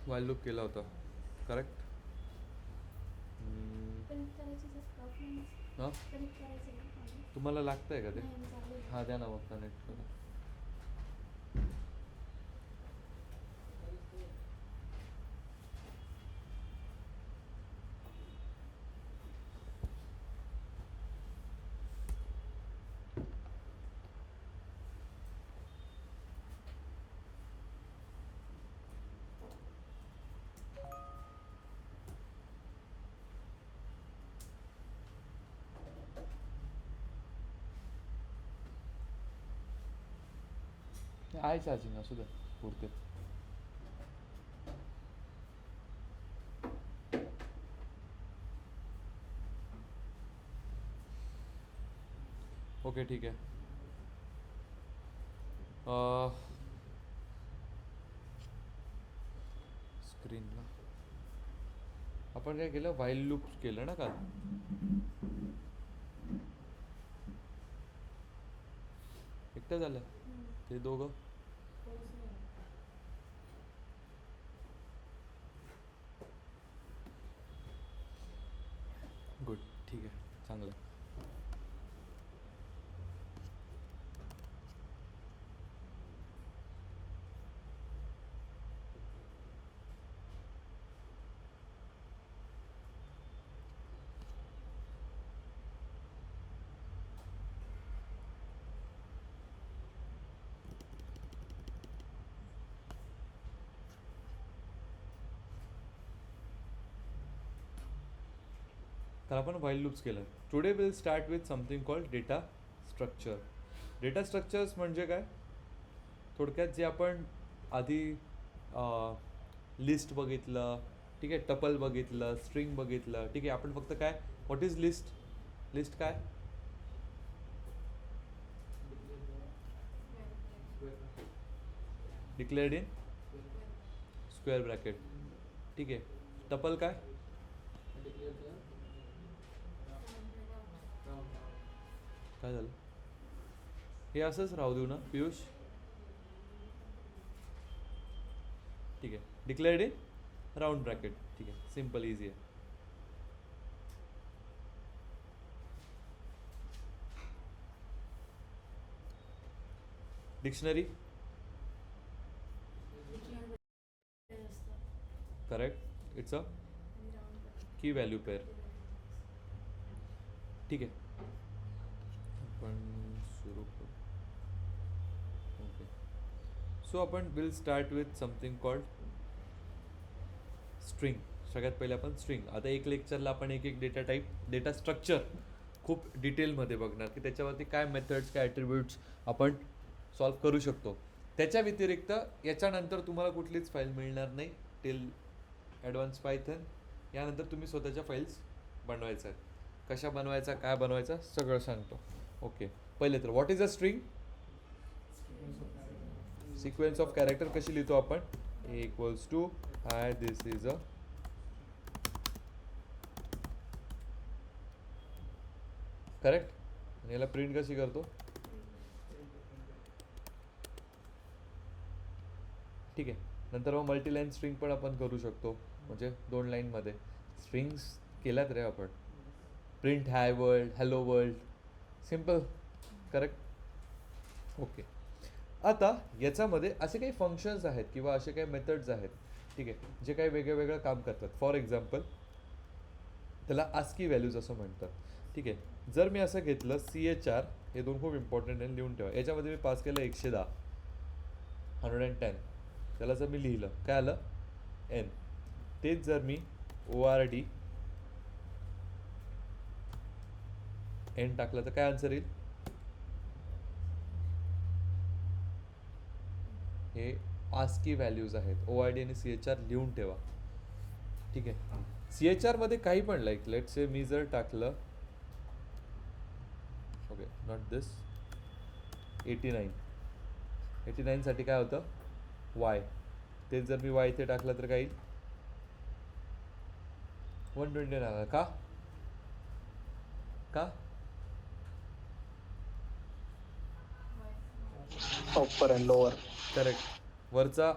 While loop केला होता correct. हां तुम्हाला लागतं आहे का ते? हां द्या ना मग कनेक्ट करा. आहे चार्जिंग असू द्या पुरते. ओके ठीक आहे. स्क्रीनला आपण काय केलं व्हाईल लूप केलं ना काल. एकटं झालं ते दोघं. गुड ठीक आहे चांगलं. तर आपण व्हाईल लूप्स केलं. Today will start with something called data structure. Data structures म्हणजे काय? थोडक्यात जे आपण आधी लिस्ट बघितलं, ठीक आहे, टपल बघितलं, स्ट्रिंग बघितलं, ठीक आहे. आपण फक्त काय व्हॉट इज लिस्ट? लिस्ट काय? डिक्लेअर्ड इन स्क्वेअर ब्रॅकेट, ठीक आहे. टपल काय? काय झालं? हे असंच राहू देऊ ना पियुष? ठीक आहे. डिक्लेअर्ड इन राऊंड ब्रॅकेट, ठीक आहे. सिम्पल इझी आहे. Dictionary correct. इट्स अ की व्हॅल्यू पेअर, ठीक आहे. आपण सुरू करू. ओके. सो आपण will start with something called string. सगळ्यात पहिले आपण स्ट्रिंग. आता एक लेक्चरला आपण एक एक डेटा टाईप, डेटा स्ट्रक्चर खूप डिटेलमध्ये बघणार की त्याच्यावरती काय मेथड्स, काय ॲट्रिब्यूट्स आपण सॉल्व करू शकतो. त्याच्या व्यतिरिक्त याच्यानंतर तुम्हाला कुठलीच फाईल मिळणार नाही टिल ॲडव्हान्स पायथन. यानंतर तुम्ही स्वतःच्या फाईल्स बनवायच्या आहेत. कशा बनवायचा, काय बनवायचा सगळं सांगतो. ओके. पहिले तर what is a string? Sequence of character. कशी लिहितो आपण? A equals to I this is a correct. आणि याला प्रिंट कशी करतो? ठीक आहे. नंतर मग मल्टीलाईन स्ट्रिंग पण आपण करू शकतो, म्हणजे 2 लाईनमध्ये स्ट्रिंग्स केल्यात रे आपण. Print hi world, hello world, simple. Correct. Okay. आता याच्यामध्ये असे काही फंक्शन्स आहेत किंवा असे काही मेथड्स आहेत, ठीक आहे, जे काही वेगळं वेगळं काम करतात. फॉर एक्झाम्पल त्याला आस्की व्हॅल्यूज असं म्हणतात, ठीक आहे. जर मी असं घेतलं CHR, हे दोन खूप इम्पॉर्टंट आहे, लिहून ठेवा. याच्यामध्ये मी पास केलं 110, 110. त्याला जर मी लिहिलं काय आलं? N. तेच जर मी ORD N टाकलं तर काय आन्सर येईल? हे आस्की व्हॅल्यूज आहेत. ORD आणि CHR लिहून ठेवा, ठीक आहे. CHR मध्ये काही पण, लाईक लेट से मी जर टाकलं, ओके नॉट दिस, 89 साठी काय होतं? Y. तेच जर मी Y इथे टाकलं तर काय येईल? 129. का? का? Upper and lower. करेक्ट. वरचा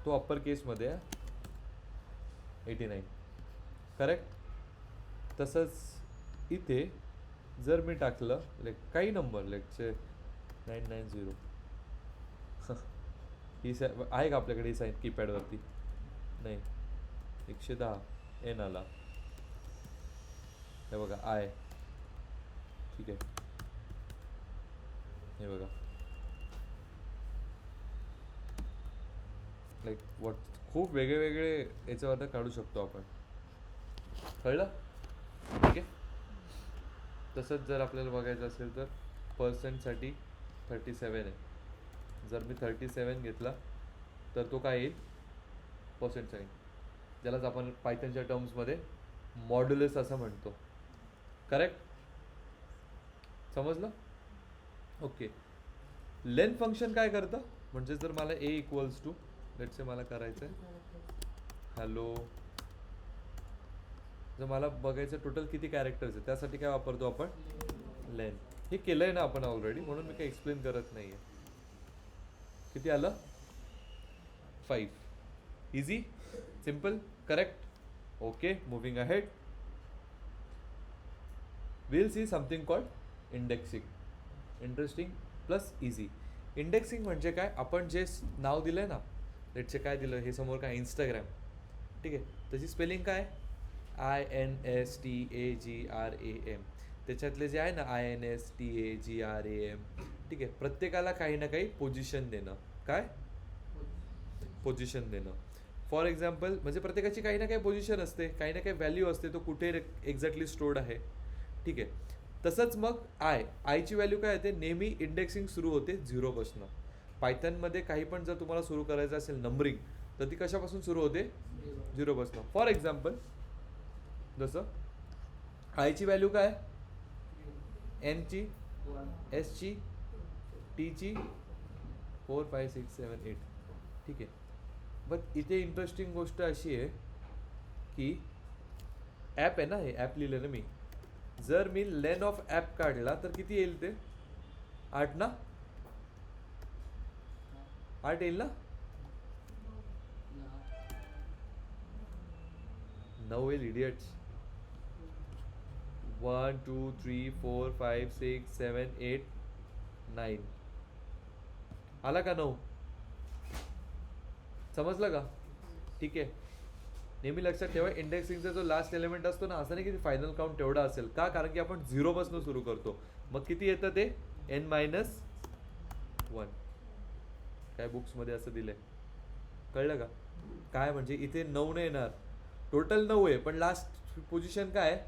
तो अप्पर केसमध्ये आहे, 89. करेक्ट. तसंच इथे जर मी टाकलं लाईक काही नंबर लाईकचे 990 ही आहे का आपल्याकडे ही साईन कीपॅडवरती? नाही. 110 एन आला, हे बघा आय. ठीक आहे, हे बघा लाईक खूप वेगळे वेगळे याच्यावर काढू शकतो आपण. कळलं? ठीक आहे. तसंच जर आपल्याला बघायचं असेल तर पर्सेंटसाठी 37 आहे. जर मी 37 घेतला तर तो काय येईल? पर्सेंट साईन, ज्यालाच आपण पायथनच्या टर्म्समध्ये मॉड्युलस असं म्हणतो. करेक्ट. समजलं? ओके. लेन फंक्शन काय करतं म्हणजे जर मला ए इक्वल्स टू लेट्स से मला करायचं आहे हॅलो, जर मला बघायचं टोटल किती कॅरेक्टर्स आहे त्यासाठी काय वापरतो आपण? लेन. हे केलंय ना आपण ऑलरेडी, म्हणून मी काही एक्सप्लेन करत नाही आहे. किती आलं? 5. Easy, simple, correct. Okay, moving ahead. we'll see something called indexing. Interesting plus easy. Indexing म्हणजे काय? आपण जे नाव दिलंय ना, लेटचे काय दिलं, हे समोर काय इंस्टाग्राम, ठीक आहे, त्याची स्पेलिंग काय? INSTAGRAM. त्याच्यातले जे आहे ना INSTAGRAM, ठीक आहे, प्रत्येकाला काही ना काही पोझिशन देणं. काय पोझिशन देणं? फॉर एक्झाम्पल म्हणजे प्रत्येकाची काही ना काही पोझिशन असते, काही ना काही व्हॅल्यू असते, तो कुठे एक्झॅक्टली स्टोर्ड आहे. ठीक आहे. तसंच मग आयची व्हॅल्यू काय येते? नेहमी इंडेक्सिंग सुरू होते 0पासून. पायथनमध्ये काही पण जर तुम्हाला सुरू करायचं असेल नंबरिंग, तर ती कशापासून सुरू होते? 0पासून. फॉर एक्झाम्पल जसं आयची व्हॅल्यू काय? एनची, एसची, टीची 4 5 6 7 8. ठीक आहे. बट इथे इंटरेस्टिंग गोष्ट अशी आहे की ॲप आहे ना, हे ॲप लिहिलं ना मी, जर मी लेन ऑफ ॲप काढला तर किती येईल ते? 8 ना? 8 येईल ना? 9 येईल इडियट्स. 1 2 3 4 5 6 7 8 9 आला का? 9 समजलं का? ठीक आहे. नेहमी लक्षात ठेवा, इंडेक्सिंगचा जो लास्ट एलिमेंट असतो ना, असं नाही की फायनल काउंट तेवढा असेल. का? कारण की आपण 0पासून सुरू करतो. मग किती येतं ते? n-1. काय बुक्समध्ये असं दिलंय, कळलं का? काय म्हणजे इथे 9 नाही येणार, टोटल 9 आहे, पण लास्ट पोझिशन काय आहे?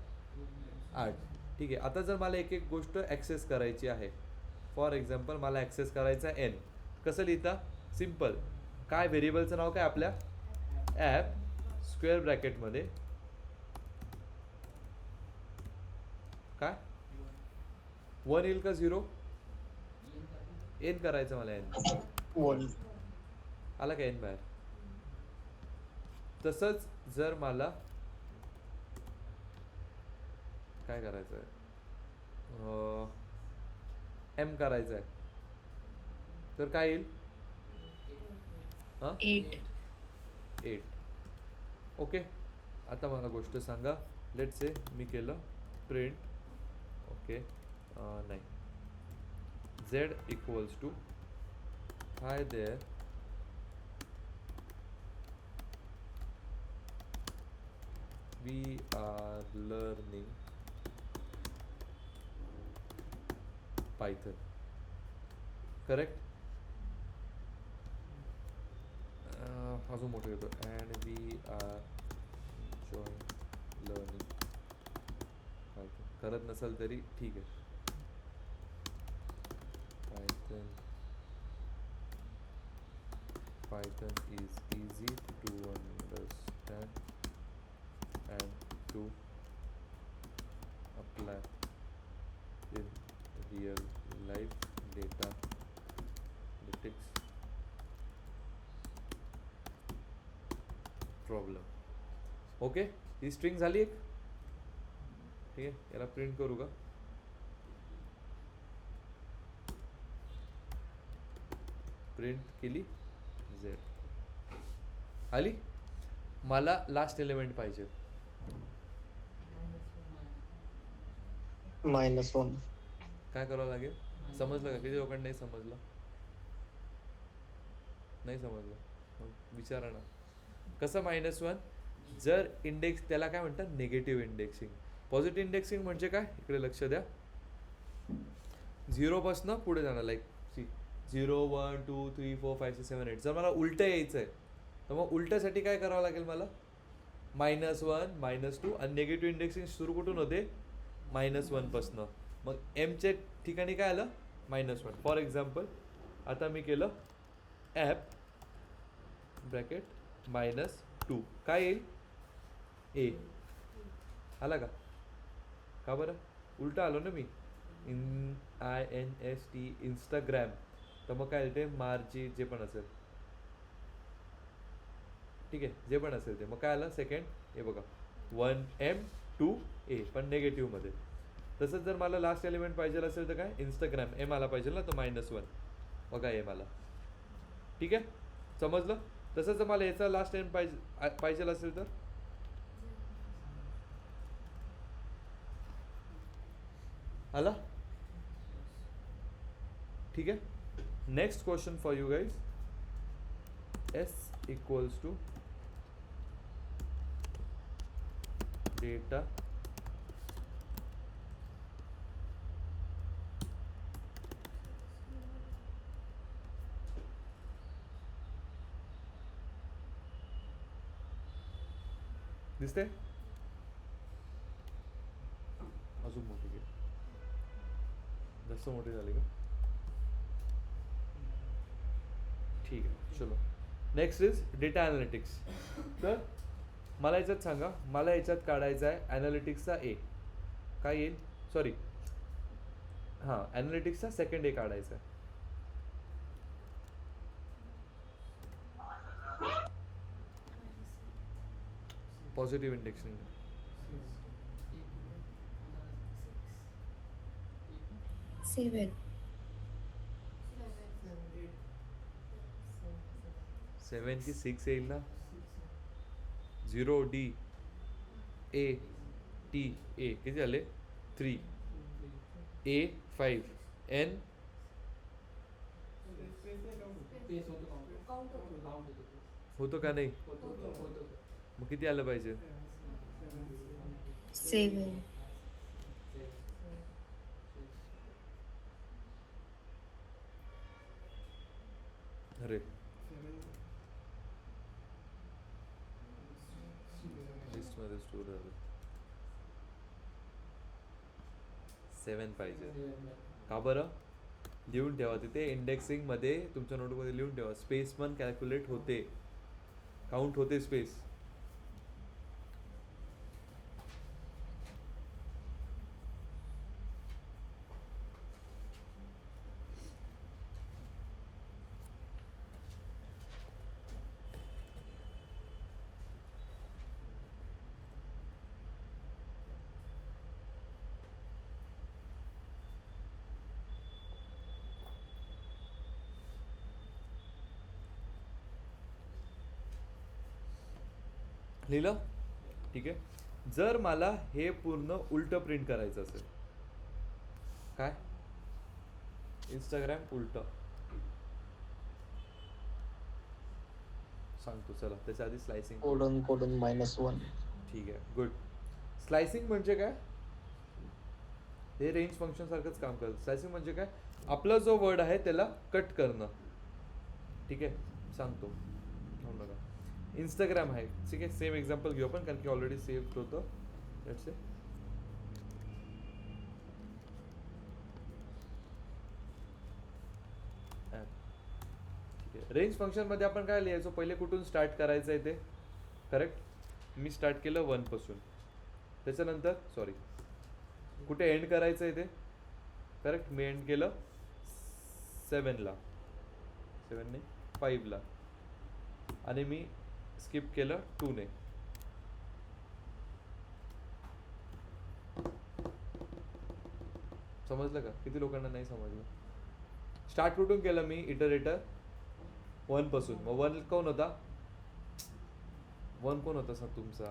8. ठीक आहे. आता जर मला एक एक गोष्ट ॲक्सेस करायची आहे, फॉर एक्झाम्पल मला ॲक्सेस करायचा n, कसं लिहिता? सिम्पल. काय व्हेरिएबलचं नाव काय आपल्या? ॲप, स्क्वेअर ब्रॅकेटमध्ये काय 1 येईल का 0? एन करायचं मला, एन. 1. आला का एन बाहेर? तसंच जर मला काय करायचं आहे, एम करायचं आहे, तर काय येईल? 8. 8. ओके. आता मला गोष्ट सांगा, लेट से मी केलं प्रिंट, ओके, नाही, z equals to hi there we are learning Python. Correct. अजून मोठं घेतो, and we are join learning Python. करत नसाल तरी ठीक आहे. Python is easy to understand and to apply in real life data detects problem. Okay, ही string झाली एक. ठीक आहे, याला प्रिंट करू का? प्रिंट केली, z आली. मला लास्ट एलिमेंट पाहिजे. -1. काय करावं लागेल? समजलं का? किती लोकांना नाही समजलं? नाही समजलं? मग विचारा ना. कसं -1? जर इंडेक्स, त्याला काय म्हणतात? Negative indexing. पॉझिटिव्ह इंडेक्सिंग म्हणजे काय? इकडे लक्ष द्या. 0 पासून पुढे जाणार, लाईक 0 1 2 3 4 5 6 7 8. जर मला उलटं यायचं आहे तर मग उलट्यासाठी काय करावं लागेल मला? -1 -2. आणि निगेटिव्ह इंडेक्सिंग सुरू कुठून होते? -1 पासनं. मग एमच्या ठिकाणी काय आलं? -1. फॉर एक्झाम्पल आता मी केलं ॲप ब्रॅकेट -2. काय येईल? ए. आला का? का बरं? उलटं आलो ना मी. INST Instagram. तर मग काय येते? मार्जी जे पण असेल, ठीक आहे, जे पण असेल ते. मग काय आलं? सेकंड हे बघा, 1M 2A, पण नेगेटिव्हमध्ये. तसंच जर मला लास्ट एलिमेंट पाहिजे असेल तर काय? इंस्टाग्राम एम आला पाहिजे ना, तर -1 बघा एम आला. ठीक आहे, समजलं? तसंच जर मला याचा लास्ट एलिमेंट पाहिजे असेल तर आला. ठीक आहे. Next question for you guys. S equals to data दिसते? अजून मोठी घे, जास्त मोठी झाली का? ठीक आहे, चलो. Next is data analytics. तर मला याच्यात सांगा, मला याच्यात काढायचा आहे ॲनालिटिक्सचा ए. काय येईल? सॉरी, हां, ॲनालिटिक्सचा सेकंड ए काढायचा आहे. Positive indexing. 7. 7 की 6 येईल ना? 0 D A T A किती झाले? 3 A 5 N होतो का नाही? मग किती आलं पाहिजे? 7. अरे लिस्टमध्ये स्टोर झालं. 7 पाहिजे. का बरं? लिहून ठेवा तिथे इंडेक्सिंगमध्ये, तुमच्या नोटबुकमध्ये लिहून ठेवा. स्पेस पण कॅल्क्युलेट होते, काउंट होते स्पेस. लिहिलं? ठीक आहे. जर मला हे पूर्ण उलटं प्रिंट करायचं असेल, काय? इंस्टाग्राम उलटं सांगतो, चला. त्याच्या आधी स्लायसिंग. कोडून -1. ठीक आहे, गुड. स्लायसिंग म्हणजे काय? हे रेंज फंक्शन सारखंच काम करतं. स्लायसिंग म्हणजे काय? आपला जो वर्ड आहे त्याला कट करणं. ठीक आहे, सांगतो, बघा. इंस्टाग्राम आहे, ठीक आहे. सेम एक्झाम्पल घेऊ आपण, कारण की ऑलरेडी सेव्ह होतं. लेट्स से ठीक आहे. रेंज फंक्शनमध्ये आपण काय लिहायचो? पहिले कुठून स्टार्ट करायचं आहे ते, करेक्ट. मी स्टार्ट केलं 1 पासून. त्याच्यानंतर सॉरी, कुठे एंड करायचं आहे ते, करेक्ट. मी एंड केलं 7ला, 7 ने 5ला, आणि मी स्किप केलं 2ने. समजलं का? किती लोकांना नाही समजलं? स्टार्ट कुठून केलं मी? इटरेटर 1 पासून. मग 1 कोण होता? वन कोण होता सर तुमचा?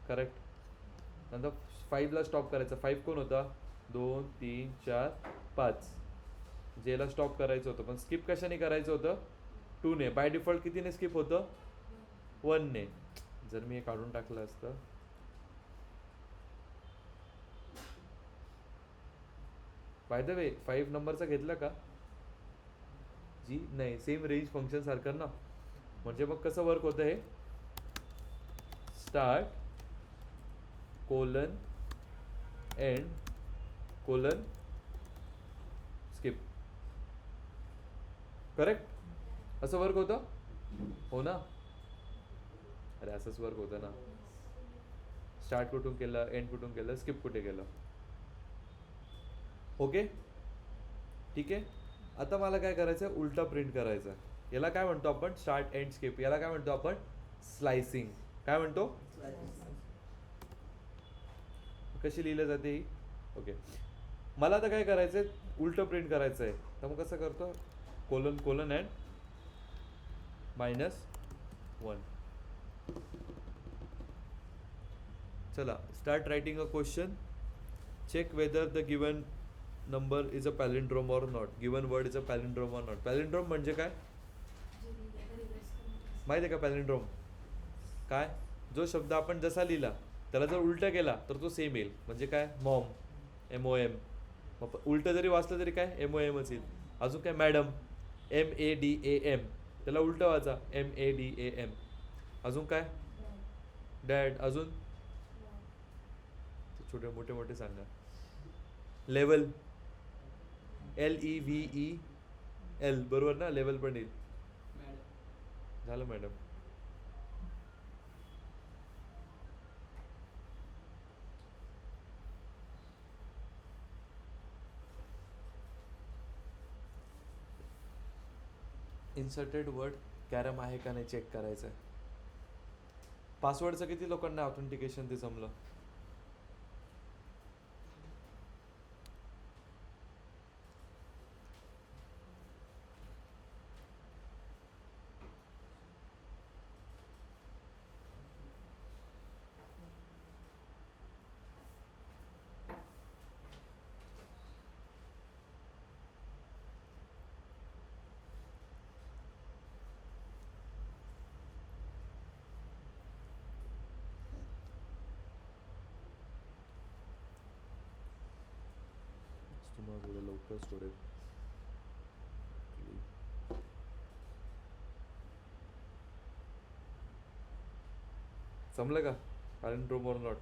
करेक्ट. नंतर 5ला स्टॉप करायचं. 5 कोण होता? 2 3 4 5. जेला स्टॉप करायचं होतं, पण स्किप कशाने करायचं होतं? 2ने. बाय डिफॉल्ट कितीने स्किप होतं? 1ने. जर मी हे काढून टाकलं असतं, बाय द वे 5 नंबरचा घेतला का जी? नाही, सेम रेंज फंक्शन सारखं ना. म्हणजे मग कसं वर्क होतं हे? Start colon end colon skip. Correct. असं वर्क होतं हो ना? अरे असंच वर्क होतं ना. स्टार्ट कुठून केलं, एंड कुठून केलं, स्किप कुठे केलं. ओके ठीक आहे. आता मला काय करायचं आहे? उलटा प्रिंट करायचा. याला काय म्हणतो आपण? Start end skip. याला काय म्हणतो आपण? स्लायसिंग. काय म्हणतो? कशी लिहिलं जाते ही? ओके. मला आता काय करायचं आहे? उलटं प्रिंट करायचं आहे. तर मग कसं करतो? Colon colon and -1. चला, start writing a question. Check whether the given number is a palindrome or not. Given word is a palindrome or not. Palindrome म्हणजे काय माहिती आहे का? पॅलिंड्रोम काय? जो शब्द आपण जसा लिहिला त्याला जर उलटा केला तर तो सेम येईल. म्हणजे काय? Maugham, MOM. मग उलटं जरी वाचलं तरी काय? MOMच येईल. अजून काय? Madam, MADAM. त्याला उलटं वाचा, MADAM. अजून काय? डॅड. अजून छोटे मोठे मोठे सांगा. Level, LEVEL. बरोबर ना? लेवल पण येईल. झालं मॅडम. इन्सर्टेड वर्ड कॅरम आहे का नाही चेक करायचं आहे. पासवर्डचं किती लोकांना ऑथेंटिकेशन ते जमलं? तुम्हाला थोडं लवकर सोडेल. जमलं का? पॅलिंड्रोम ऑर नॉट?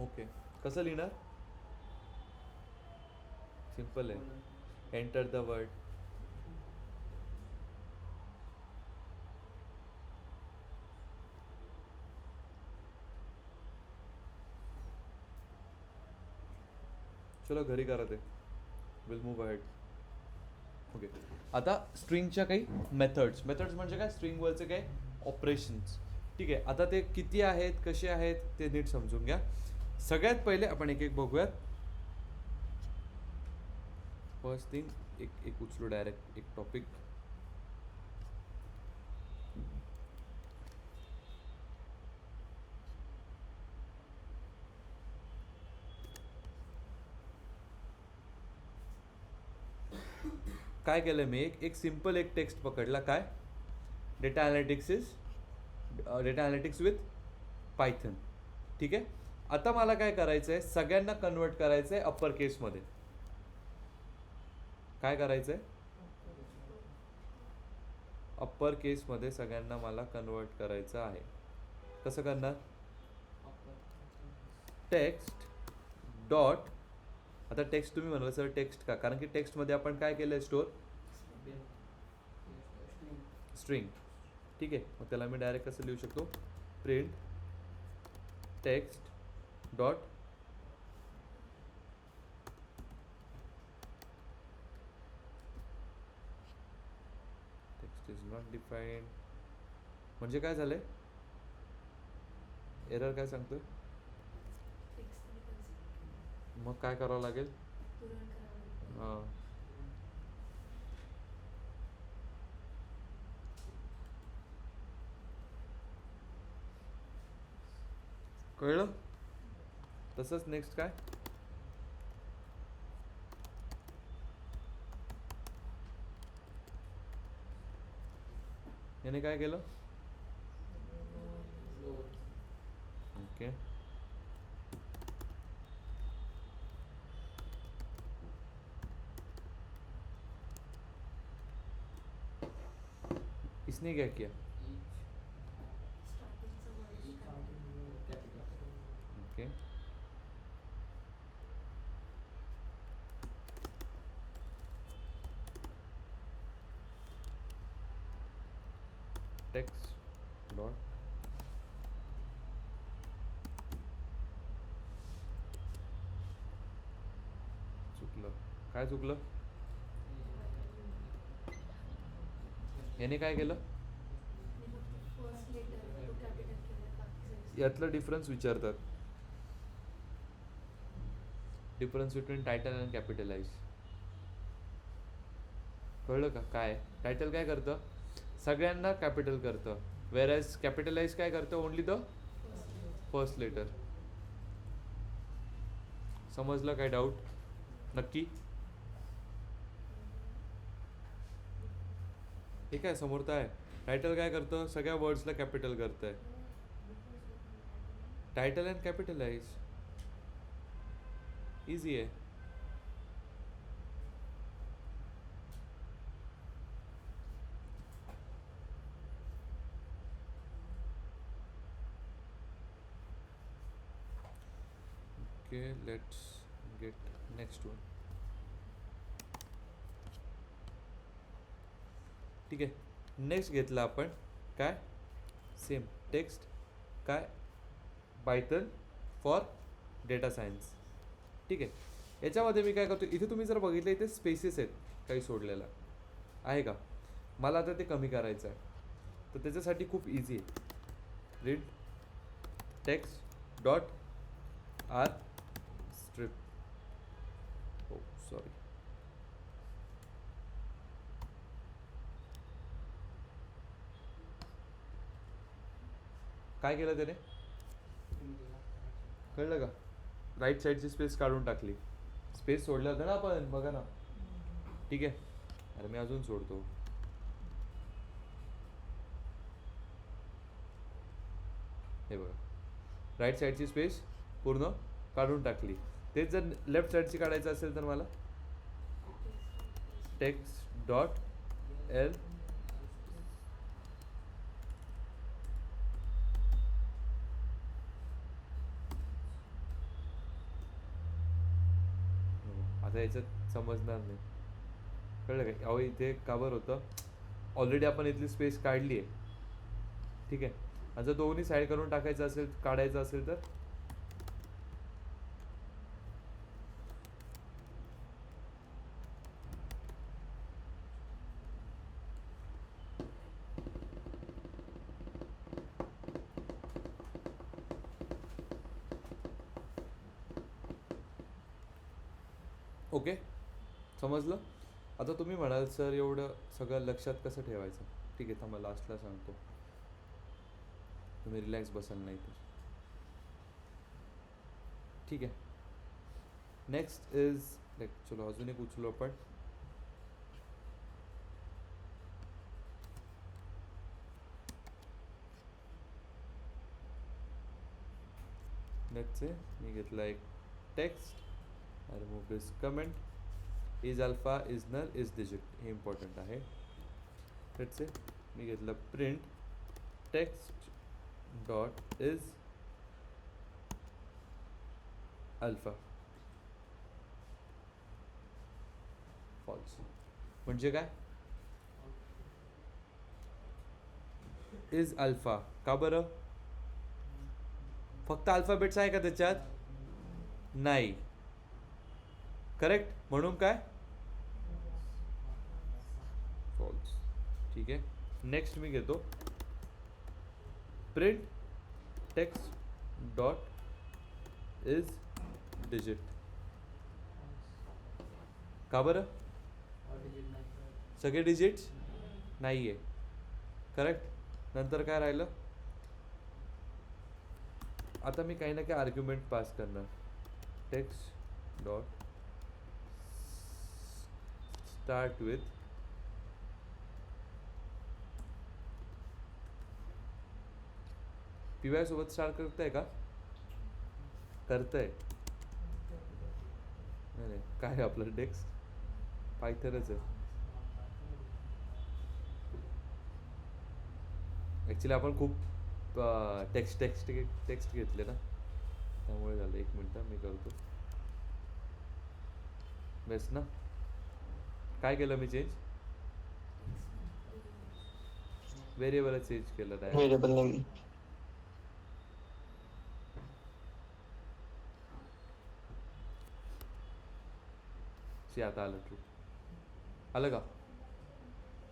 ओके. कसं लिहिणार? सिंपल आहे. Enter the word. चलो घरी करा ते. Will move ahead. ओके. आता स्ट्रिंगच्या काही मेथड्स. मेथड्स म्हणजे काय? स्ट्रिंगवरचे काही ऑपरेशन्स. ठीक आहे. आता ते किती आहेत, कसे आहेत ते नीट समजून घ्या. सगळ्यात पहिले आपण एक एक बघूयात. फर्स्ट थिंग, एक उचलू डायरेक्ट एक टॉपिक. काय केलं मी? एक सिंपल एक टेक्स्ट पकडला. काय? Data analytics with Python. ठीक आहे. आता मला काय करायचं आहे? सगळ्यांना कन्वर्ट करायचं आहे अप्पर केसमध्ये. काय करायचं आहे? अप्पर केसमध्ये सगळ्यांना मला कन्वर्ट करायचं आहे. कसं करणार? Text dot. आता टेक्स्ट तुम्ही म्हणाल सर टेक्स्ट का? कारण की टेक्स्टमध्ये आपण काय केलं आहे? Store string. ठीक आहे. मग त्याला मी डायरेक्ट कसं लिहू शकतो? Print text dot text is not defined. म्हणजे काय झालंय, एरर काय सांगतोय. मग काय करावं लागेल. हां कळलं. तसंच नेक्स्ट काय, याने काय केलं. ओके इसने क्या किया. ओके टेक्स्ट डॉट चुकलं. काय चुकलं. याने काय केलं. यातलं डिफरन्स विचारतात. Difference between title and capitalise. कळलं का काय. टायटल काय करतं, सगळ्यांना कॅपिटल करतं, वेर एज कॅपिटलाइज काय करतं, ओनली द फर्स्ट लेटर. समजलं काय डाऊट नक्की. हे काय समोर तर आहे. टायटल काय करतं, सगळ्या वर्ड्सला कॅपिटल करतं आहे. टायटल अँड कॅपिटलाइज इझी आहे. Okay let's get next one. ठीक आहे, नेक्स्ट घेतला आपण काय, सेम टेक्स्ट काय, पायथन फॉर डेटा सायन्स. ठीक आहे, याच्यामध्ये मी काय करतो, इथे तुम्ही जर बघितलं इथे स्पेसेस आहेत काही सोडलेला आहे का. मला आता ते कमी करायचं आहे, तर त्याच्यासाठी खूप इझी आहे. Print text dot R strip. हो सॉरी, काय केलं त्याने, कळलं का. राईट साईडची स्पेस काढून टाकली. स्पेस सोडलं होतं ना आपण, बघा ना. ठीक आहे, अरे मी अजून सोडतो. हे बघा, राईट साईडची स्पेस पूर्ण काढून टाकली. तेच जर लेफ्ट साईडची काढायचं असेल तर मला टेक्स्ट डॉट एल आता याच्यात समजणार नाही. कळलं का. अहो इथे काबर होतं, ऑलरेडी आपण इथली स्पेस काढली आहे. ठीक आहे, आणि जर दोन्ही साईड करून टाकायचं असेल, काढायचं असेल तर ओके समजलं. आता तुम्ही म्हणाल सर एवढं सगळं लक्षात कसं ठेवायचं. ठीक आहे, थांबा लास्टला सांगतो, तुम्ही रिलॅक्स बसाल नाही तर. ठीक आहे, नेक्स्ट इज लाईक, चलो अजून एक उचलो आपण. नेक्स्ट मी घेतला एक text. I remove this comment. Is alpha is null is digit, हे इम्पॉर्टंट आहे. लेट्स मी घेतलं print text dot is alpha false. म्हणजे काय, इज अल्फा का बरं, फक्त अल्फाबेट्स आहे का त्याच्यात? नाही. करेक्ट. म्हणून काय? फॉल्स. ठीक आहे. नेक्स्ट मी घेतो print text dot is digit. का बरं? सगळे डिजिट्स नाही आहे. करेक्ट. नंतर काय राहिलं? आता मी काही ना काही आर्ग्युमेंट पास करणार. Text dot start with PY सोबत स्टार्ट करताय का? करतंय. नाही नाही, काय आहे आपलं टेक्स्ट? पायथनच आहे. ॲक्च्युली आपण खूप टेक्स्ट टेक्स्ट टेक्स्ट घेतले ना, त्यामुळे झालं. एक मिनटं मी करतो. बेस्ट ना. काय केलं मी चेंज? व्हेरिएबलच चेंज केलं डायरेक्ट. Variable name. सी आता आलं. ट्रू आलं का?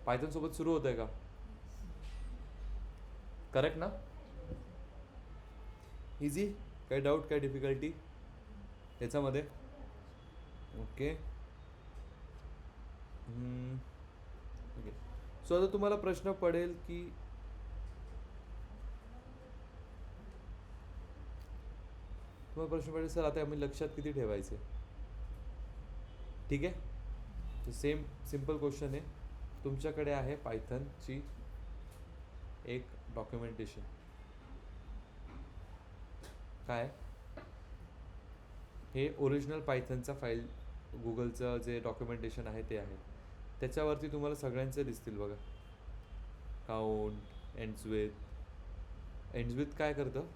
पायथन सोबत सुरू होत आहे का? करेक्ट ना? इझी? काय डाऊट, काय डिफिकल्टी याच्यामध्ये? ओके. ओके. सो आता तुम्हाला प्रश्न पडेल की सर आता आम्ही लक्षात किती ठेवायचे? ठीक आहे. सेम सिम्पल क्वेश्चन आहे. तुमच्याकडे आहे पायथनची एक डॉक्युमेंटेशन. काय? हे ओरिजिनल पायथनचा फाईल, गुगलचं जे डॉक्युमेंटेशन आहे ते आहे. त्याच्यावरती तुम्हाला सगळ्यांचे दिसतील बघा. काउंट, एंड्स विथ काय करतं?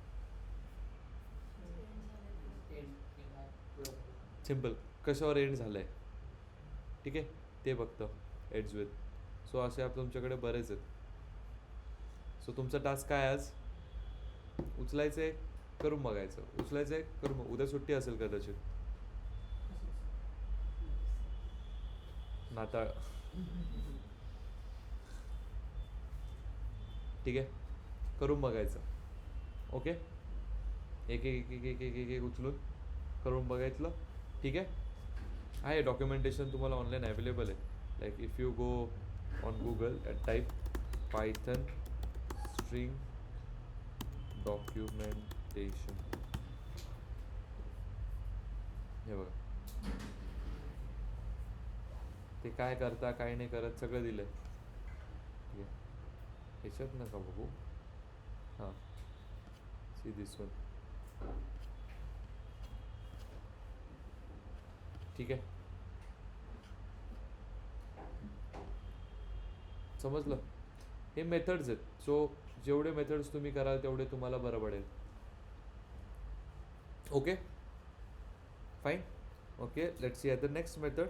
सिम्पल, कशावर एंड झालं आहे. ठीक आहे, ते बघतं एंड्स विथ. सो असे आप तुमच्याकडे बरेच आहेत. सो तुमचा टास्क काय आज? उचलायचं आहे, करून बघायचं. उचलायचं आहे, करून उद्या सुट्टी असेल कदाचित. नाताळ. ठीक आहे, करून बघायचं. ओके. एक एक एक एक एक एक एक उचलून करून बघायचं. ठीक आहे डॉक्युमेंटेशन तुम्हाला ऑनलाईन अवेलेबल आहे. Like if you go on Google and type Python string documentation, हे बघा. ते काय करता काय नाही करत सगळं दिलं आहे. ठीक आहे, ह्याच्यात नका बघू. हां, सी दिस वन. ठीक आहे, समजलं? हे मेथड्स आहेत. सो जेवढे मेथड्स तुम्ही कराल तेवढे तुम्हाला बरं पडेल. Okay, fine. Okay, let's see at the next method.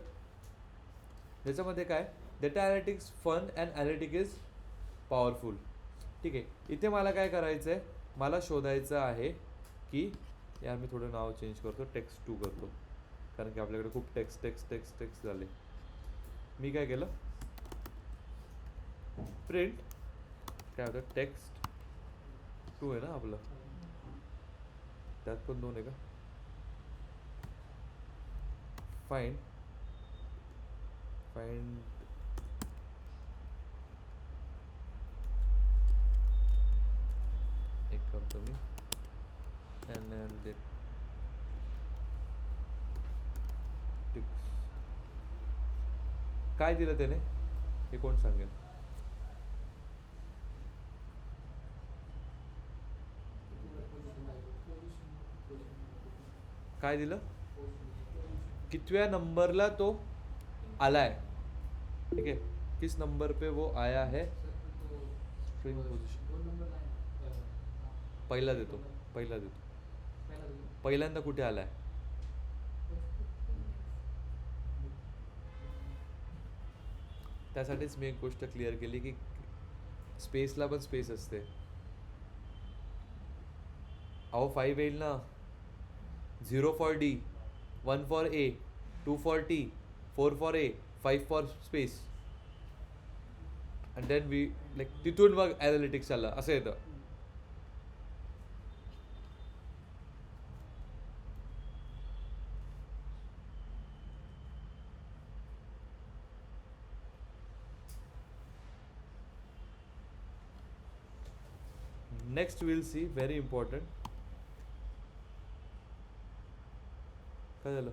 त्याच्यामध्ये काय? Data analytics fun and analytic is powerful. ठीक आहे, इथे मला काय करायचं आहे? मला शोधायचं आहे की, यार मी थोडं नाव चेंज करतो, टेक्स्ट 2 करतो, कारण की आपल्याकडे खूप टेक्स्ट टेक्स्ट टेक्स्ट टेक्स्ट झाले. मी काय केलं? प्रिंट काय होतं? टेक्स्ट 2 आहे ना आपलं, त्यात पण 2 आहे का? फाइंड एक करतो मी analytics. काय दिलं त्याने हे कोण सांगेल? काय दिलं? कितव्या नंबरला तो आलाय? ठीक है, किस नंबर पे वो आया है? स्ट्रिंग पोजीशन पहिला देतो. पहिल्यांदा कुठे आलाय? त्यासाठीच मी एक गोष्ट क्लिअर केली की स्पेसला पण स्पेस असते. अहो 5 येईल ना. 0 for D, 1 for A, 2 for T, 4 for A, 5 for space. And then we like तिथून मग ॲनालिटिक्स आलं असं येतं. Next will see very important. काय झालं?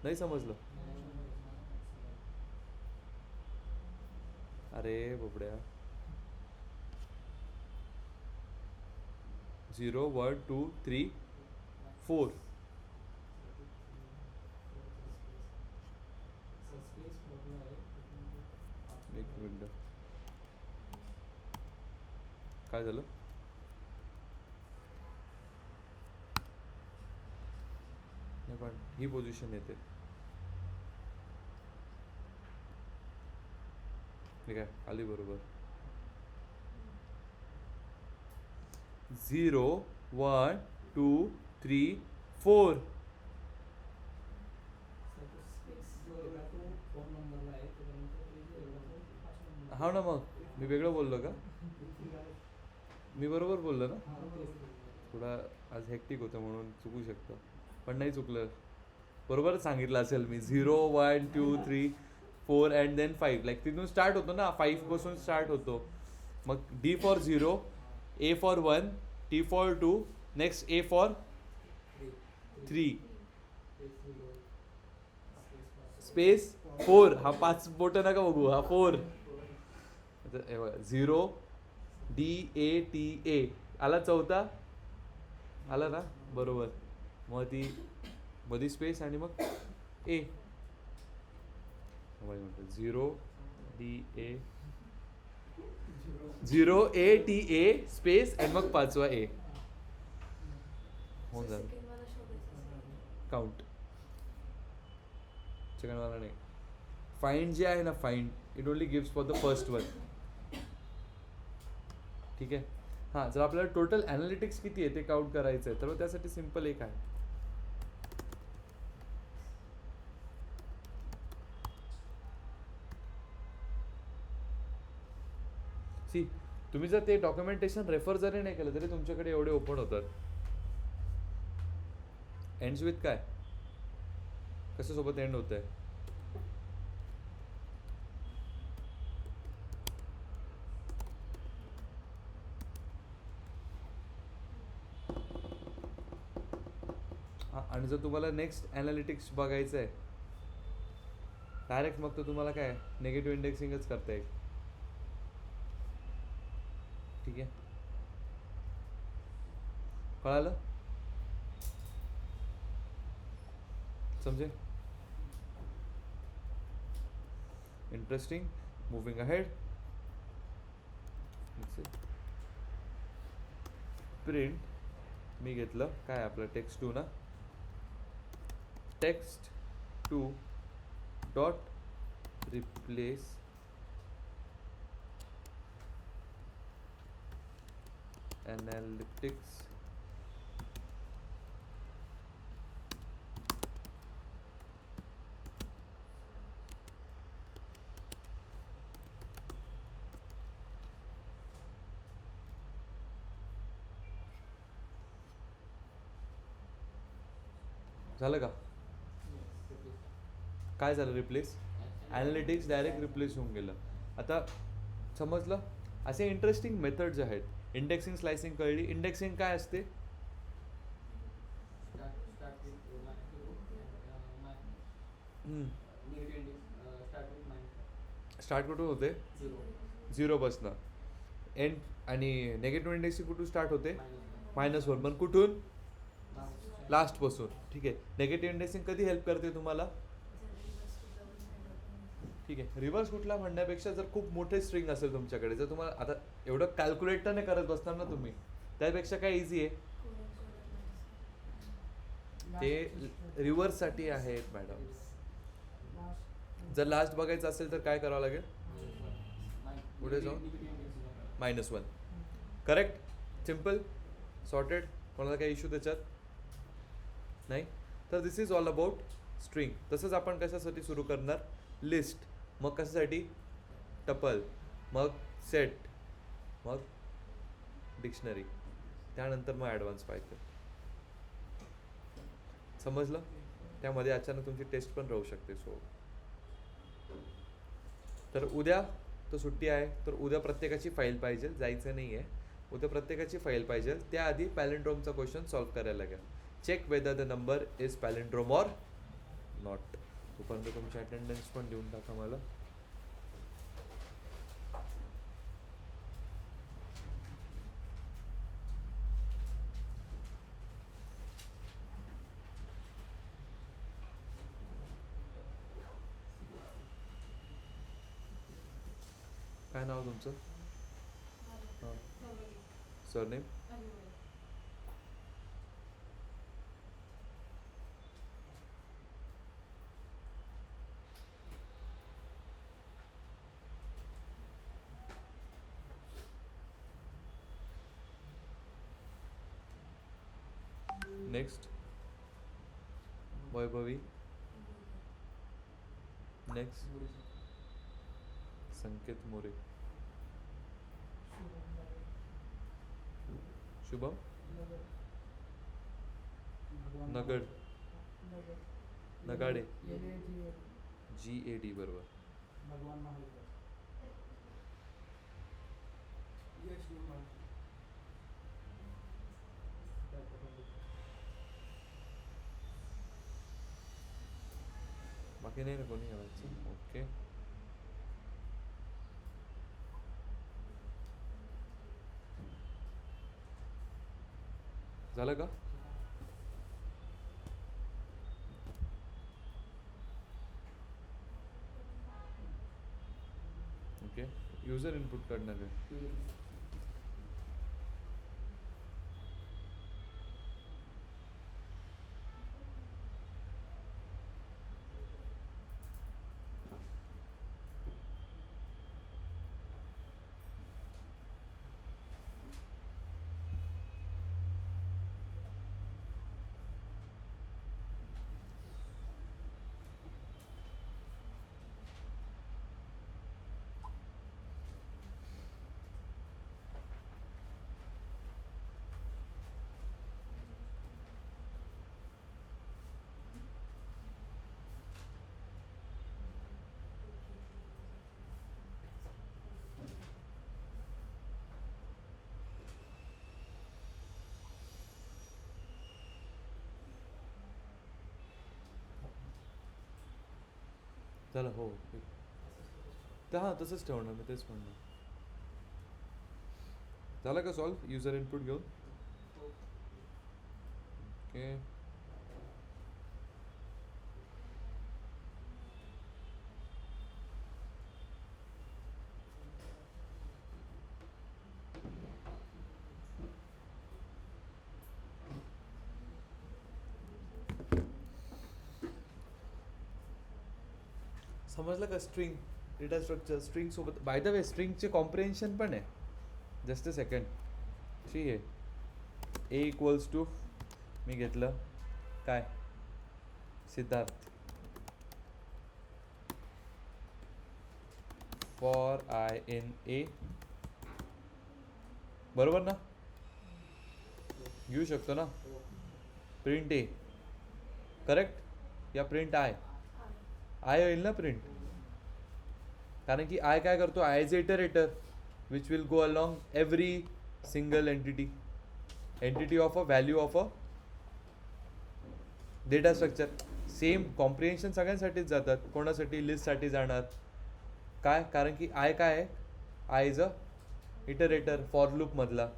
नाही समजलं. अरे बोबड्या. 0 1 2 3 4. एक मिनिट. काय झालं? नाही पण ही पोझिशन येते. ठीक आहे, आली बरोबर. 0 1 2 3 4. हा ना, मग मी वेगळं बोललो का? मी बरोबर बोललो ना? थोडा आज हेक्टिक होतं म्हणून चुकू शकतं, पण नाही चुकलं. बरोबरच सांगितलं असेल मी. 0 1 2 3 4 अँड देन 5. लाईक तिथून स्टार्ट होतो ना, 5 पासून स्टार्ट होतो. मग D for 0, A for 1, T for 2, next A for 3, space 4. हा 5 बोटं नका बघू, हा 4. 0 डी ए टी ए आला. चौथा आला ना, बरोबर. मग ती मध्ये स्पेस आणि मग ए. 0 D A 0 A T A space आणि मग 5वा ए. होऊन जाईल काउंट. सेकंडवाला नाही. फाइंड जे आहे ना, find it only gives for the first one. ठीक आहे. हां, जर आपल्याला टोटल ॲनालिटिक्स किती आहे ते काउंट करायचं आहे, तर त्यासाठी सिम्पल एक आहे. सी, तुम्ही जर ते डॉक्युमेंटेशन रेफर जरी नाही केलं तरी तुमच्याकडे एवढे ओपन होतात. एंड्स विथ काय, कशासोबत एंड होत आहे? हां, आणि जर तुम्हाला नेक्स्ट ॲनालिटिक्स बघायचं आहे डायरेक्ट, मग तर तुम्हाला काय निगेटिव्ह इंडेक्सिंगच करता येईल. ठीक आहे, कळालं? समजे? इंटरेस्टिंग. Moving ahead. प्रिंट मी घेतलं काय आपलं टेक्स्ट 2 ना, टेक्स्ट 2 डॉट रिप्लेस एनालिटिक्स झालं का? काय झालं? रिप्लेस ॲनालिटिक्स डायरेक्ट रिप्लेस होऊन गेलं. आता समजलं? असे इंटरेस्टिंग मेथड्स आहेत. इंडेक्सिंग स्लायसिंग कळली. इंडेक्सिंग काय असते? स्टार्ट कुठून होते? 0 पासनं. एंड आणि नेगेटिव्ह इंडेक्सिंग कुठून स्टार्ट होते? -1. पण कुठून? लास्टपासून. ठीक आहे. नेगेटिव्ह इंडेक्सिंग कधी हेल्प करते तुम्हाला? ठीक आहे. रिव्हर्स कुठला म्हणण्यापेक्षा जर खूप मोठे स्ट्रिंग असेल तुमच्याकडे, जर तुम्हाला आता एवढं कॅल्क्युलेट तर नाही करत बसणार ना तुम्ही, त्यापेक्षा काय इझी आहे, ते रिव्हर्ससाठी आहेत मॅडम. जर लास्ट बघायचं असेल तर काय करावं लागेल? पुढे जाऊन -1. करेक्ट. सिम्पल. सॉर्टेड. कोणाला काही इश्यू त्याच्यात नाही. तर दिस इज ऑल अबाउट स्ट्रिंग. तसंच आपण कशासाठी सुरू करणार, लिस्ट, मग कशासाठी टपल, मग सेट, मग डिक्शनरी, त्यानंतर मग ॲडव्हान्स पाहिजे. समजलं? त्यामध्ये अचानक तुमची टेस्ट पण राहू शकते. सो तर उद्या तर सुट्टी आहे, तर उद्या प्रत्येकाची फाईल पाहिजे, जायचं नाही आहे. उद्या प्रत्येकाची फाईल पाहिजे. त्याआधी पॅलेंड्रोमचा क्वेश्चन सॉल्व्ह करायला लागेल. Check whether the number is palindrome or not. तोपर्यंत तुमची अटेंडन्स पण देऊन टाका मला. काय नाव तुमचं? हां. सरनेम? नेक्स्ट वैभवी. नेक्स्ट संकेत मोरे. शुभम नगड नगाडे. GAD बरोबर. बाकी नाही ना कोणी घ्यायचं. ओके. झालं का? ओके. युजर इनपुट करणार आहे. झालं. हो. तर हां तसंच ठेवणार मी, तेच म्हणणार. झालं का सॉल्व युजर इनपुट घेऊन? ओके. समजलं का? स्ट्रिंग डेटा स्ट्रक्चर स्ट्रिंग सोबत. बाय द वे स्ट्रिंगचे कॉम्प्रिहेन्शन पण आहे. Just a second. ठीक आहे. ए इक्वल्स टू, मी घेतलं काय, सिद्धार्थ, फॉर आय इन ए. बरोबर ना? घेऊ शकतो ना? प्रिंट ए करेक्ट, या प्रिंट आय. आय होईल ना प्रिंट, कारण की आय काय करतो, I is iterator which will go along every single entity of a value of a data structure. Same comprehension सगळ्यांसाठीच जातात. कोणासाठी? लिस्टसाठी जाणार. काय? कारण की आय काय आहे, I is a iterator for लूपमधला.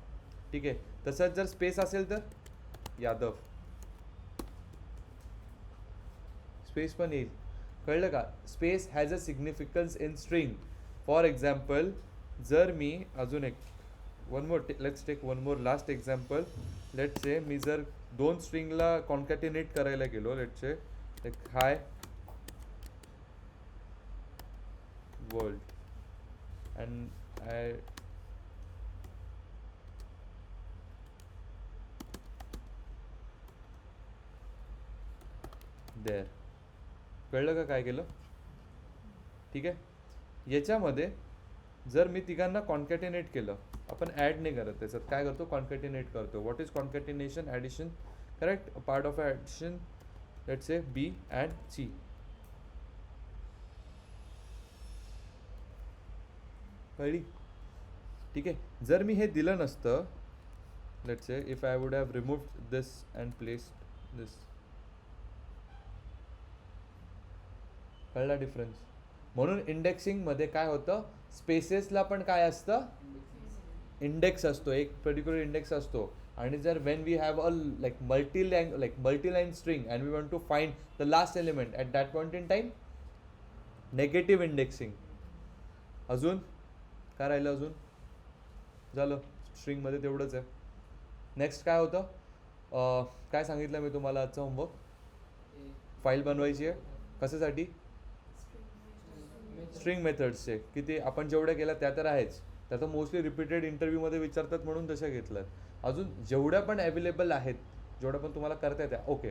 ठीक आहे. तसंच जर स्पेस असेल तर यादव, स्पेस पण येईल. कळलं का? Space has a significance in string. For example, जर मी अजून एक one more, let's take one more last example. Let's say मी जर दोन स्ट्रिंगला कॉन्कॅटिनेट करायला गेलो, let's say like hi world and I there. कळलं का काय केलं? ठीक आहे. याच्यामध्ये जर मी तिघांना कॉन्कॅटिनेट केलं, आपण ॲड नाही करत त्याच्यात, काय करतो कॉन्कॅटिनेट करतो. What is concatenation? Addition. Correct. Part of addition let's say B and C. कळली? ठीक आहे. जर मी हे दिलं नसतं, let's say if I would have removed this and placed this. कळला डिफरन्स? म्हणून इंडेक्सिंगमध्ये काय होतं, स्पेसेसला पण काय असतं, इंडेक्स असतो, एक पर्टिक्युलर इंडेक्स असतो. आणि जर when we have a like multiline string and we want to find the last element at that point in time, negative indexing. अजून काय राहिलं? अजून झालं स्ट्रिंगमध्ये तेवढंच आहे. नेक्स्ट काय होतं, काय सांगितलं मी तुम्हाला आजचं होमवर्क? फाईल बनवायची आहे. कशासाठी? स्ट्रिंग मेथड्सचे. किती आपण जेवढ्या केल्या त्या तर आहेच, त्या तर मोस्टली रिपीटेड इंटरव्ह्यूमध्ये विचारतात म्हणून तशा घेतल्यात. अजून जेवढ्या पण अवेलेबल आहेत, जेवढ्या पण तुम्हाला करता येत्या, ओके.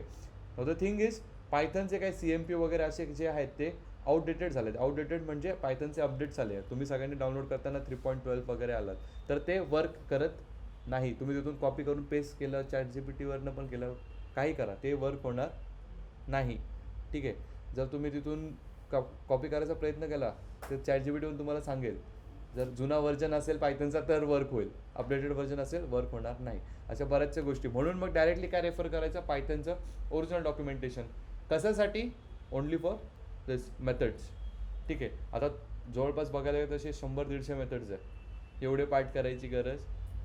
द थिंग इज पायथनचे काही CMP वगैरे असे जे आहेत ते आउटडेटेड झालेत. आउटडेटेड म्हणजे पायथनचे अपडेट्स आले आहेत. तुम्ही सगळ्यांनी डाउनलोड करताना 3.12 वगैरे आलात, तर ते वर्क करत नाही. तुम्ही तिथून कॉपी करून पेस्ट केलं, ChatGPTवरनं पण केलं, काही करा, ते वर्क होणार नाही. ठीक आहे. जर तुम्ही तिथून कॉपी करायचा प्रयत्न केला तर ChatGPTवरून तुम्हाला सांगेल, जर जुना व्हर्जन असेल पायथनचा तर वर्क होईल, अपडेटेड व्हर्जन असेल वर्क होणार नाही. अशा बऱ्याचशा गोष्टी. म्हणून मग डायरेक्टली काय रेफर करायचं, पायथनचं ओरिजिनल डॉक्युमेंटेशन. कशासाठी? Only for this methods. ठीक आहे. आता जवळपास बघायला गेलं तसे 100-150 मेथड्स आहेत. एवढे पार्ट करायची गरज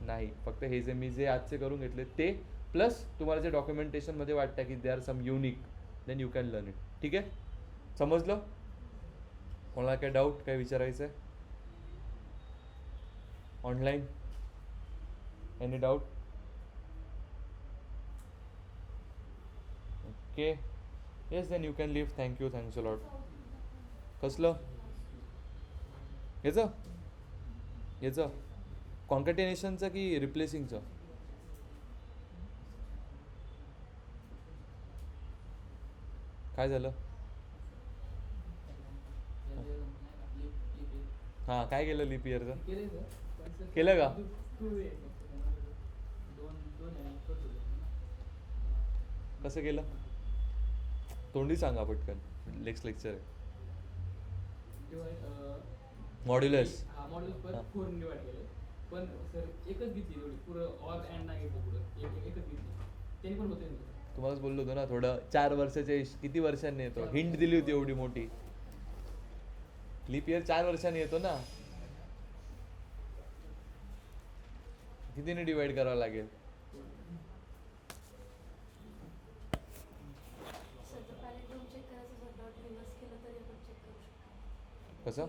नाही. फक्त हे जे मी जे आजचे करून घेतले ते, प्लस तुम्हाला जे डॉक्युमेंटेशनमध्ये वाटतं की they are some unique, then you can learn it. ठीक आहे. समजलं? कोणाला काय डाऊट, काय विचारायचं आहे online? Any doubt? Okay. Yes, then you can leave. Thank you, thanks a lot. कसलं? याचं कॉन्कॅटिनेशनचं की रिप्लेसिंगचं? काय झालं? हां, काय केलं लीप इयरचं? केलं का? कसं केलं? तोंडी सांगा पटकन, नेक्स्ट लेक्चर आहे. मॉड्युलस. मॉड्युलस 4 डिवाइड केले, पण सर एकच घेतली तेवढी, पुरं ऑल अँड नाही घेतलं, पुरं एकच घेतली, त्यांनी पण होते. तुम्हालाच बोललो होतो ना, थोडं 4 वर्षाचे किती वर्षांनी येतो, हिंट दिली होती एवढी मोठी. लीप इयर 4 वर्षांनी येतो ना. कितीने डिवाइड करावं लागेल? कसं?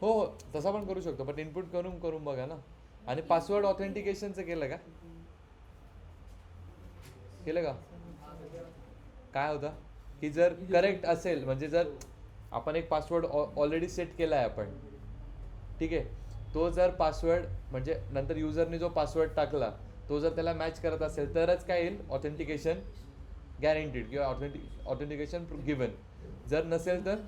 हो हो, तसा पण करू शकतो, पण इनपुट करून बघा ना. आणि पासवर्ड ऑथेंटिकेशनचं केलं का? केलं का? काय होतं की जर करेक्ट असेल, म्हणजे जर आपण एक पासवर्ड ऑलरेडी सेट केला आहे आपण, ठीक आहे, तो जर पासवर्ड म्हणजे नंतर युजरने जो पासवर्ड टाकला तो जर त्याला मॅच करत असेल तरच काय येईल, ऑथेंटिकेशन गॅरंटीड किंवा ऑथेंटिकेशन गिवन. जर नसेल तर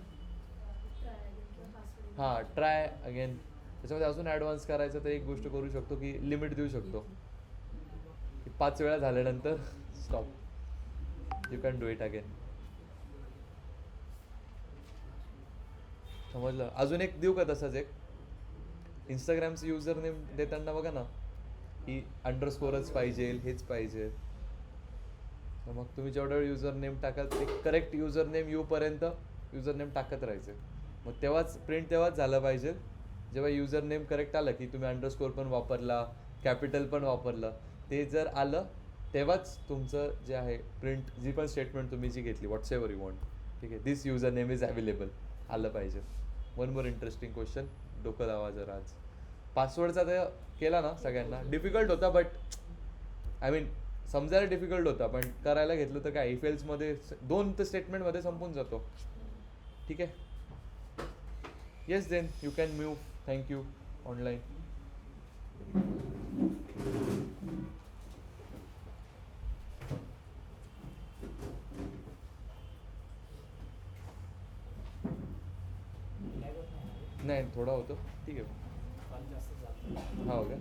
हां, ट्राय अगेन. त्याच्यामध्ये अजून ॲडव्हान्स करायचं तर एक गोष्ट करू शकतो की लिमिट देऊ शकतो की 5 वेळा झाल्यानंतर stop, you can do it again. समजलं? अजून एक देऊ का तसाच एक? इंस्टाग्रामचं युजर नेम देताना बघा ना की अंडरस्कोरच पाहिजे, हेच पाहिजे. तर मग तुम्ही जेवढा वेळ युजर नेम टाकाल ते करेक्ट युजर नेम येऊपर्यंत युजर नेम टाकत राहायचं. मग तेव्हाच प्रिंट तेव्हाच झालं पाहिजे जेव्हा युजर नेम करेक्ट आलं की तुम्ही अंडरस्कोर पण वापरला, कॅपिटल पण वापरलं, ते जर आलं तेव्हाच तुमचं जे आहे प्रिंट, जी पण स्टेटमेंट तुम्ही जी घेतली व्हॉट्सएवर यू वॉन्ट, ठीक आहे, दिस युजर नेम इज अवेलेबल आलं पाहिजे. वन मोर इंटरेस्टिंग क्वेश्चन, डोकं लावा जरा आज. पासवर्डचा तर केला ना सगळ्यांना, डिफिकल्ट होता बट आय मीन समजायला डिफिकल्ट होता, पण करायला घेतलं तर काय इफेल्समध्ये 2 तर स्टेटमेंटमध्ये संपून जातो. ठीक आहे. Yes, then you can move. Thank you. Online नाही थोडा होतो ठीक आहे कॉल जास्त झाला हा हो का